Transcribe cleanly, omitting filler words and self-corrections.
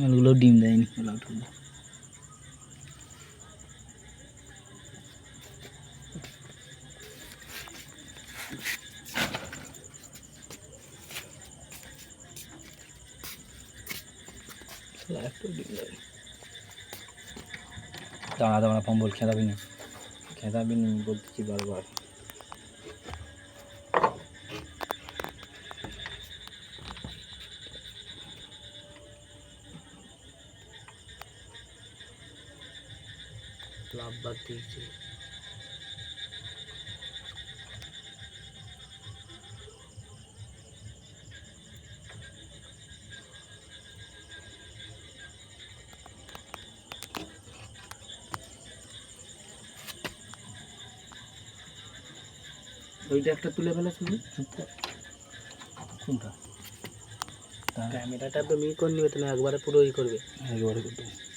এগুলো ডিম দেয়নি একটু ডিম দেয়। দাঁড়া দাঁড়া পম্বল খেদাবি না বলতেছি বারবার। লাভ বাদ দিয়েছে। ওইটা একটা তুলে ফেলে শুনি। কোনটা? ক্যামেরাটা তো মি করে নিবে, তুমি একবারে পুরো ই করবে। একবারে করবে।